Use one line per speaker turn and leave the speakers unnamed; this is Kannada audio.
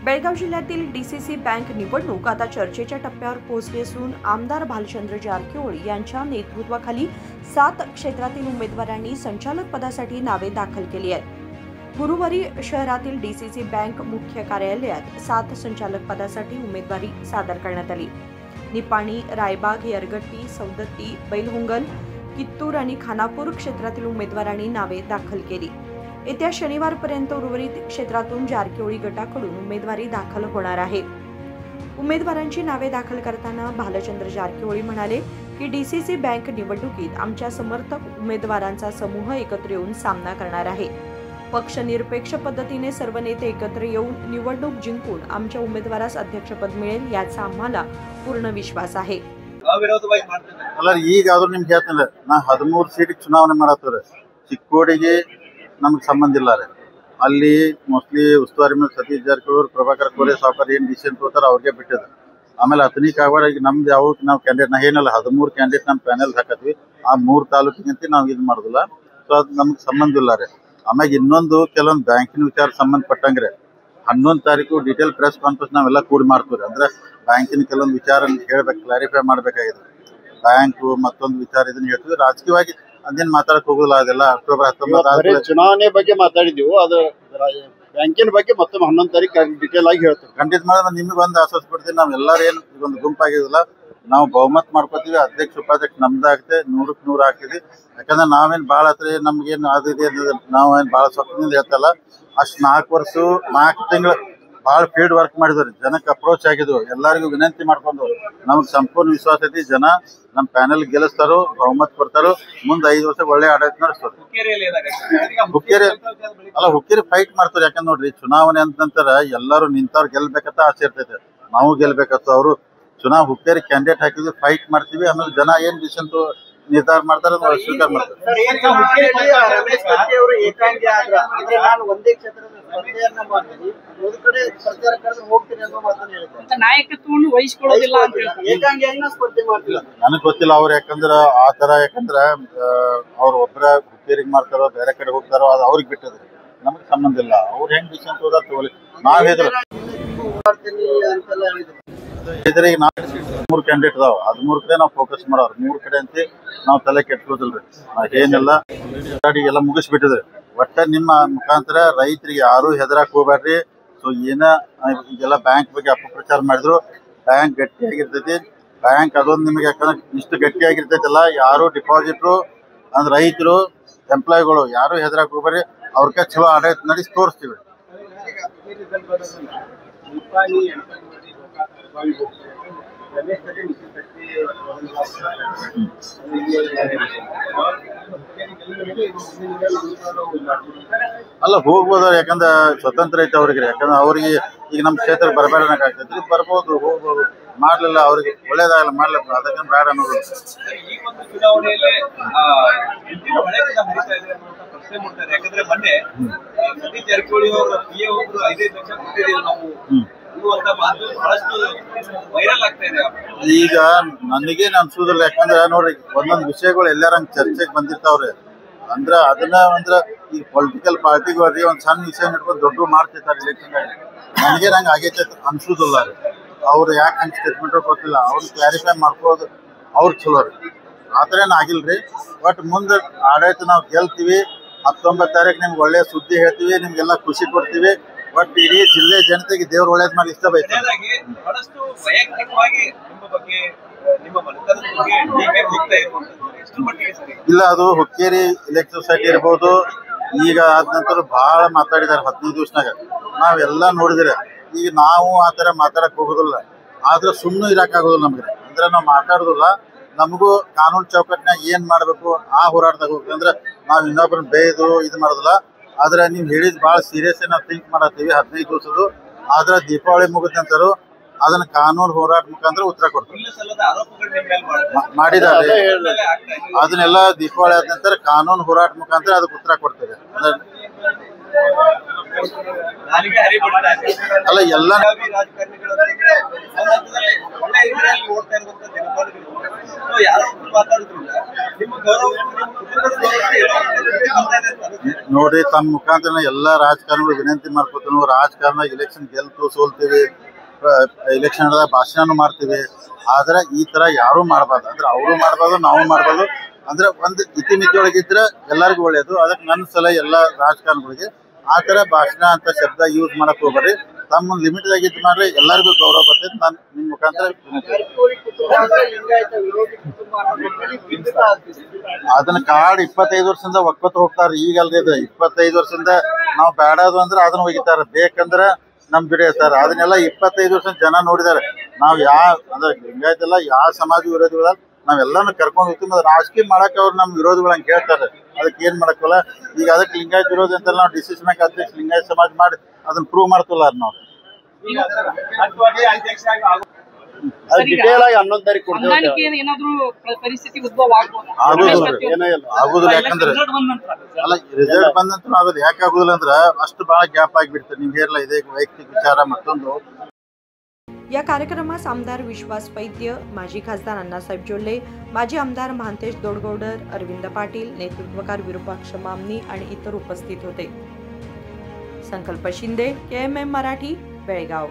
बेळगाव जिल्ह्यातील डीसीसी बँक निवडणूक आता चर्चेच्या टप्प्यावर पोहोचली असून आमदार भालचंद्र जारकिहोळी यांच्या नेतृत्वाखाली 7 क्षेत्रातील उमेदवारांनी संचालक पदासाठी नावे दाखल केली आहेत। गुरुवारी शहरातील डीसीसी बँक मुख्य कार्यालयात 7 संचालक पदासाठी उमेदवारी सादर करण्यात आली। निपाणी, रायबाग, यरगट्टी, सौदत्ती, बैलहोंगल, कित्तूर आणि खानापूर क्षेत्रातील उमेदवारांनी नावे दाखल केली। येत्या शनिवारपर्यंत उर्वरित क्षेत्रातून जारकिहोळी गटाकडून उमेदवारी दाखल होणार आहे। उमेदवारांची नावे दाखल करताना भालचंद्र जारकिहोळी म्हणाले की डीसीसी बँक निवडणुकीत आमच्या समर्थक उमेदवारांचा समूह एकत्र येऊन सामना करणार आहे। पक्षनिरपेक्ष पद्धतीने सर्व नेते एकत्र येऊन निवडणूक जिंकून आमच्या उमेदवारास अध्यक्षपद मिळेल याचा आम्हाला पूर्ण विश्वास आहे।
ಈಗ ಆದ್ರೂ ನಿಮ್ಗೆ ಹೇಳ್ತೇನೆ ನಾ 13 ಸೀಟ್ ಚುನಾವಣೆ ಮಾಡತ್ತವ್ರೆ ಚಿಕ್ಕೋಡಿಗೆ ನಮ್ಗೆ ಸಂಬಂಧ ಇಲ್ಲ ರೀ ಅಲ್ಲಿ ಮೋಸ್ಟ್ಲಿ ಉಸ್ತುವಾರಿ ಮೇಲೆ ಸತೀಶ್ ಜಾರಕಿಹೊಳಿ ಪ್ರಭಾಕರ್ ಕೋರೆ ಸಾವುಕಾರ ಏನು ಡಿಸಿಷನ್ ತಗೋತಾರ ಅವ್ರಿಗೆ ಬಿಟ್ಟಿದೆ ಆಮೇಲೆ ಅತನಿ ಕಾಗವಾಡ ಈಗ ನಮ್ದು ಯಾವ ನಾವು ಕ್ಯಾಂಡಿಡೇಟ್ ನಾ ಏನಲ್ಲ 13 ಕ್ಯಾಂಡಿಡೇಟ್ ನಮ್ಮ ಪ್ಯಾನೆಲ್ ಹಾಕತ್ವಿ ಆ 3 ತಾಲೂಕಿಗಂತ ನಾವು ಇದು ಮಾಡೋದಿಲ್ಲ ಸೊ ಅದು ನಮ್ಗೆ ಸಂಬಂಧ ಇಲ್ಲ ರೀ ಆಮೇಲೆ ಇನ್ನೊಂದು ಕೆಲವೊಂದು ಬ್ಯಾಂಕಿನ ವಿಚಾರ ಸಂಬಂಧಪಟ್ಟಂಗ್ರೆ 11 ತಾರೀಕು ಡೀಟೇಲ್ ಪ್ರೆಸ್ ಕಾನ್ಫರೆನ್ಸ್ ನಾವೆಲ್ಲ ಕೂಡಿ ಮಾಡ್ತೀವಿ ಅಂದ್ರೆ ಬ್ಯಾಂಕಿನ ಕೆಲವೊಂದು ವಿಚಾರ ಹೇಳ್ಬೇಕು ಕ್ಲಾರಿಫೈ ಮಾಡಬೇಕಾಗಿದೆ ಬ್ಯಾಂಕು ಮತ್ತೊಂದು ವಿಚಾರ ಇದನ್ನ ಹೇಳ್ತೀವಿ ರಾಜಕೀಯವಾಗಿ ಅದೇನು ಮಾತಾಡಕ್ ಹೋಗೋದಿಲ್ಲ ಅದೆಲ್ಲ ಅಕ್ಟೋಬರ್ 19
ಚುನಾವಣೆ ಬಗ್ಗೆ ಮಾತಾಡಿದೀವಿ ಅದು ಬ್ಯಾಂಕಿನ ಬಗ್ಗೆ ಮತ್ತೊಮ್ಮೆ 11 ತಾರೀಕು ಡೀಟೇಲ್ ಆಗಿ ಹೇಳ್ತೀವಿ
ಖಂಡಿತ ಮಾಡಿದ್ರೆ ನಿಮಗೆ ಒಂದು ಆಶ್ವಾಸ ಪಡ್ತೀವಿ ನಾವು ಎಲ್ಲರೂ ಏನು ಒಂದು ಗುಂಪಾಗಿದಿಲ್ಲ ನಾವು ಬಹುಮತ ಮಾಡ್ಕೋತೀವಿ ಅಧ್ಯಕ್ಷ ಉಪಾಧ್ಯಕ್ಷ ನಮ್ದಾಗುತ್ತೆ 100ಕ್ಕೆ 100 ಆಗ್ತೀವಿ ಯಾಕಂದ್ರೆ ನಾವೇನು ಭಾಳ ಹತ್ರ ನಮ್ಗೇನು ಅದಿದೆ ನಾವೇನು ಭಾಳ ಸ್ವಪ್ನದಿಂದ ಹೇಳ್ತಲ್ಲ ಅಷ್ಟು 4 ವರ್ಷ 4 ತಿಂಗಳು ಭಾಳ ಫೀಲ್ಡ್ ವರ್ಕ್ ಮಾಡಿದ್ರಿ ಜನಕ್ಕೆ ಅಪ್ರೋಚ್ ಆಗಿದ್ವು ಎಲ್ಲರಿಗೂ ವಿನಂತಿ ಮಾಡ್ಕೊಂಡು ನಮ್ಗೆ ಸಂಪೂರ್ಣ ವಿಶ್ವಾಸ ಐತಿ ಜನ ನಮ್ಮ ಪ್ಯಾನೆಲ್ ಗೆಲ್ಲಿಸ್ತಾರೋ ಬಹುಮತ ಕೊಡ್ತಾರೋ ಮುಂದೆ 5 ವರ್ಷ ಒಳ್ಳೆ ಆಡಳಿತ ನಡೆಸ್ತಾರೆ ಹುಕ್ಕೇರಿ ಫೈಟ್ ಮಾಡ್ತಾರೆ ಯಾಕಂದ್ರೆ ನೋಡ್ರಿ ಚುನಾವಣೆ ಅಂತ ನಂತರ ಎಲ್ಲರೂ ನಿಂತವ್ರು ಗೆಲ್ಬೇಕಂತ ಆಸೆ ಇರ್ತೈತೆ ನಾವು ಗೆಲ್ಬೇಕಂತ ಅವರು ಚುನಾವ್ ಹುಕ್ಕೇರಿ ಕ್ಯಾಂಡಿಡೇಟ್ ಹಾಕಿದ್ವಿ ಫೈಟ್ ಮಾಡ್ತೀವಿ ಆಮೇಲೆ ಜನ ಏನ್ ಡಿಸಿಷನ್ ನಿರ್ಧಾರ ಮಾಡ್ತಾರೆ ಸ್ವೀಕಾರ ಮಾಡ್ತಾರೆ ನನಗ್ ಗೊತ್ತಿಲ್ಲ ಅವ್ರು ಯಾಕಂದ್ರ ಆ ತರ ಯಾಕಂದ್ರ ಅವ್ರ ಒಬ್ಬರ ಹುಕ್ಕೇರಿಗೆ ಮಾಡ್ತಾರೋ ಬೇರೆ ಕಡೆ ಹೋಗ್ತಾರೋ ಅದು ಅವ್ರಿಗೆ ಬಿಟ್ಟದ್ರಿ ನಮಗ್ ಸಂಬಂಧ ಇಲ್ಲ ಅವ್ರು ಹೆಂಗ್ ಡಿಸಿಷನ್ ತಗೋದಾರ ತಗೊಳ್ಳಿ ನಾವ್ ಹೇಳಿದ್ರೆ ಈಗ 3 ಕ್ಯಾಂಡಿಡೇಟ್ ಅದಾವ 13 ಕಡೆ ನಾವು ಫೋಕಸ್ ಮಾಡೋರು 3 ಕಡೆ ಅಂತ ನಾವು ತಲೆ ಕೆಟ್ಕೋದಿಲ್ರಿ ಏನೆಲ್ಲ ಎಲ್ಲ ಮುಗಿಸ್ಬಿಟ್ಟಿದ್ರಿ ಒಟ್ಟ ನಿಮ್ಮ ಮುಖಾಂತರ ರೈತರಿಗೆ ಯಾರು ಹೆದರಾಕ್ ಹೋಗ್ಬೇಡ್ರಿ ಸೊ ಏನ ಈಗೆಲ್ಲ ಬ್ಯಾಂಕ್ ಬಗ್ಗೆ ಅಪಪ್ರಚಾರ ಮಾಡಿದ್ರು ಬ್ಯಾಂಕ್ ಗಟ್ಟಿಯಾಗಿರ್ತೈತಿ ಬ್ಯಾಂಕ್ ಅದೊಂದು ನಿಮಗೆ ಯಾಕಂದ್ರೆ ಇಷ್ಟು ಗಟ್ಟಿಯಾಗಿರ್ತೈತಲ್ಲ ಯಾರು ಡಿಪಾಸಿಟ್ರು ಅಂದ್ರೆ ರೈತರು ಎಂಪ್ಲಾಯಿಗಳು ಯಾರು ಹೆದರಾಕ್ ಹೋಗ್ಬೇಡ್ರಿ ಅವ್ರಿಗೆ ಚಲೋ ಆಡಳಿತ ನಡೆಸಿ ತೋರಿಸ್ತೀವಿ ಅಲ್ಲ ಹೋಗ್ಬೋದು ಯಾಕಂದ್ರೆ ಸ್ವತಂತ್ರ ಐತೆ ಅವ್ರಿಗೆ ಯಾಕಂದ್ರೆ ಅವ್ರಿಗೆ ಈಗ ನಮ್ಮ ಕ್ಷೇತ್ರ ಬರಬೇಡನಾಗ ಆಗ್ತೈತಿ ಬರ್ಬೋದು ಹೋಗ್ಬೋದು ಮಾಡ್ಲಿಲ್ಲ ಅವ್ರಿಗೆ ಒಳ್ಳೇದಾಗಲ್ಲ ಮಾಡ್ಲಿಲ್ಲ ಅದಕ್ಕೆ ಬೇಡ ಅನ್ನೋದು
ಯಾಕಂದ್ರೆ ಮೊನ್ನೆ ಸತೀಶ್ ಜಾರಕಿಹೊಳಿ ಅವರು PA ಒಬ್ರು 5 ಲಕ್ಷ ಕೊಟ್ಟಿದ್ದೀವಿ ನಾವು
ಈಗ ನನಗೇನು ಅನ್ಸುದಿಲ್ಲ ಯಾಕಂದ್ರೆ ನೋಡ್ರಿ ಒಂದೊಂದು ವಿಷಯಗಳು ಎಲ್ಲಾರಂಗ್ ಚರ್ಚೆಗೆ ಬಂದಿರ್ತಾವ್ರಿ ಅಂದ್ರ ಅದನ್ನ ಅಂದ್ರ ಈ ಪೊಲಿಟಿಕಲ್ ಪಾರ್ಟಿಗವ್ರಿ ಒಂದ್ ಸಣ್ಣ ವಿಷಯ ಹಿಡ್ಕೊಂಡು ದೊಡ್ಡ ಮಾಡ್ತಿರ್ತಾರೆ ಇಲೆಕ್ಷನ್ ಆಗಿ ನನಗೇನು ಹಂಗೆ ಆಗೈತೆ ಅನ್ಸುದಿಲ್ಲ ರೀ ಅವ್ರು ಯಾಕೆ ಹಂಗೆ ಸ್ಟೇಟ್ಮೆಂಟ್ ಗೊತ್ತಿಲ್ಲ ಅವ್ರು ಕ್ಲಾರಿಫೈ ಮಾಡ್ಕೋದು ಅವ್ರು ಚಲೋ ರೀ ಆ ಥರ ಏನು ಆಗಿಲ್ರಿ ಬಟ್ ಮುಂದೆ ಆಡಳಿತ ನಾವು ಗೆಲ್ತೀವಿ 19 ತಾರೀಕು ನಿಮ್ಗೆ ಒಳ್ಳೆ ಸುದ್ದಿ ಹೇಳ್ತೀವಿ ನಿಮ್ಗೆಲ್ಲ ಖುಷಿ ಕೊಡ್ತೀವಿ ಬಟ್ ಇಡೀ ಜಿಲ್ಲೆ ಜನತೆಗೆ ದೇವ್ರ ಒಳ್ಳೇದ್ ಮಾಡಿ ಇಷ್ಟ ಬೈತಾರೆ ಇಲ್ಲ ಅದು ಹುಕ್ಕೇರಿ ಎಲೆಕ್ಟ್ರಿಕ್ ಸೊಸೈಟಿ ಇರ್ಬೋದು ಈಗ ಆದ ನಂತರ ಬಹಳ ಮಾತಾಡಿದಾರೆ 15 ದಿವಸನಾಗ ನಾವೆಲ್ಲ ನೋಡಿದ್ರೆ ಈಗ ನಾವು ಆ ಥರ ಮಾತಾಡಕ್ ಹೋಗೋದಿಲ್ಲ ಆದ್ರೆ ಸುಮ್ಮನೆ ಇರಕ್ಕಾಗೋದಿಲ್ಲ ನಮ್ಗೆ ಅಂದ್ರೆ ನಾವು ಮಾತಾಡೋದಿಲ್ಲ ನಮಗೂ ಕಾನೂನು ಚೌಕಟ್ಟಿನಾಗ ಏನ್ ಮಾಡ್ಬೇಕು ಆ ಹೋರಾಟದಾಗ ಹೋಗ್ತೀವಿ ಅಂದ್ರೆ ನಾವು ಇನ್ನೊಬ್ಬರನ್ನ ಬೇಯ್ದು ಇದು ಮಾಡೋದಿಲ್ಲ ಆದ್ರೆ ನೀವು ಹೇಳಿದ್ ಭಾಳ ಸೀರಿಯಸ್ ನಾವು ಥಿಂಕ್ ಮಾಡತ್ತೀವಿ 15 ದಿವಸದ್ದು ಆದ್ರೆ ದೀಪಾವಳಿ ಮುಗಿದ ನಂತರ ಅದನ್ನ ಕಾನೂನು ಹೋರಾಟ ಮುಖಾಂತರ ಉತ್ತರ ಕೊಡ್ತೀವಿ ಮಾಡಿದ್ದಾರೆ ಅದನ್ನೆಲ್ಲ ದೀಪಾವಳಿ ಆದ ನಂತರ ಕಾನೂನು ಹೋರಾಟ ಮುಖಾಂತರ ಅದಕ್ಕೆ ಉತ್ತರ ಕೊಡ್ತೇವೆ ಅಲ್ಲ ಎಲ್ಲ ನೋಡ್ರಿ ತಮ್ಮ ಮುಖಾಂತರ ಎಲ್ಲಾ ರಾಜಕಾರಣಿಗಳು ವಿನಂತಿ ಮಾಡ್ಕೊತೀವಿ. ನಾವು ರಾಜಕಾರಣ ಎಲೆಕ್ಷನ್ ಗೆಲ್ತು ಸೋಲ್ತೀವಿ, ಎಲೆಕ್ಷನ್ ಭಾಷಣ ಮಾಡ್ತೀವಿ, ಆದ್ರೆ ಈ ತರ ಯಾರು ಮಾಡಬಾರ್ದು. ಅಂದ್ರೆ ಅವರು ಮಾಡಬಾರ್ದು, ನಾವು ಮಾಡಬಾರ್ದು. ಅಂದ್ರೆ ಒಂದು ಇತಿಮಿತಿ ಒಳಗಿದ್ರೆ ಎಲ್ಲರಿಗೂ ಒಳ್ಳೇದು. ಅದಕ್ಕೆ ನನ್ನ ಸಲ ಎಲ್ಲ ರಾಜಕಾರಣಿಗಳಿಗೆ ಆ ತರ ಭಾಷಣ ಅಂತ ಶಬ್ದ ಯೂಸ್ ಮಾಡಕ್ ಹೋಗ್ಬರ್ರಿ. ತಮ್ಮ ಲಿಮಿಟ್ ಆಗಿದ್ದು ಮಾಡ್ರಿ, ಎಲ್ಲರಿಗೂ ಗೌರವ ಬರ್ತೈತೆ. ನಾನು ನಿಮ್ ಮುಖಾಂತರ ಅದನ್ನ ಕಾರ್ಡ್ 25 ವರ್ಷದಿಂದ ಒಕ್ಕತ್ತು ಹೋಗ್ತಾರ. ಈಗ ಅಲ್ರಿ ಇದು 25 ವರ್ಷದಿಂದ ನಾವು ಬೇಡದು ಅಂದ್ರೆ ಅದನ್ನ ಒಗಿತಾರ, ಬೇಕಂದ್ರ ನಮ್ ಜೊತೆ ಇರ್ತಾರ. ಅದನ್ನೆಲ್ಲ 25 ವರ್ಷ ಜನ ನೋಡಿದಾರೆ. ನಾವ್ ಅಂದ್ರೆ ಲಿಂಗಾಯತ್ ಎಲ್ಲ ಯಾವ ಸಮಾಜ ವಿರೋಧಿಗಳ ನಾವೆಲ್ಲಾನು ಕರ್ಕೊಂಡು ಹೋಗ್ತೀವಿ. ಮತ್ತೆ ರಾಜಕೀಯ ಮಾಡಕ್ ಅವ್ರು ನಮ್ ವಿರೋಧಿಗಳು ಹಂಗೆ ಕೇಳ್ತಾರೆ, ಅದಕ್ಕೆ ಏನ್ ಮಾಡಕ್ಕಲ್ಲ. ಈಗ ಅದಕ್ಕೆ ಲಿಂಗಾಯತ್ ವಿರೋಧಿ ಅಂತ ನಾವು ಡಿಸಿಷನ್ ಅಧ್ಯಕ್ಷ ಲಿಂಗಾಯತ್ ಸಮಾಜ ಮಾಡಿ ಅದನ್ನ ಪ್ರೂವ್ ಮಾಡ್ತಿಲ್ಲ ನಾವು.
ಡಿಟೇಲ್ ಆಗಿ 11 ತಾರೀಕು ಕೊಡ್ತೇವೆ.
ಆಗುದಿಲ್ಲ, ಯಾಕಂದ್ರೆ ಅಲ್ಲ ರಿಸಲ್ಟ್ ಬಂದ ನಂತರ ಆಗೋದು. ಯಾಕೆ ಆಗುದಿಲ್ಲ ಅಂದ್ರೆ ಅಷ್ಟು ಬಹಳ ಗ್ಯಾಪ್ ಆಗಿಬಿಡ್ತದೆ. ನಿಮ್ಗೆ ಹೇಳಲ್ಲ, ಇದೇ ವೈಯಕ್ತಿಕ ವಿಚಾರ. ಮತ್ತೊಂದು
या कार्यक्रमास आमदार विश्वास वैद्य, माजी खासदार अण्णासाहेब जोल्ले, माजी आमदार महांतेश दोडगौडर, अरविंद पाटील, नेतृत्वकार विरूपाक्ष मामनी आणि इतर उपस्थित होते. संकल्प शिंदे, KMM मराठी, बेळगाव.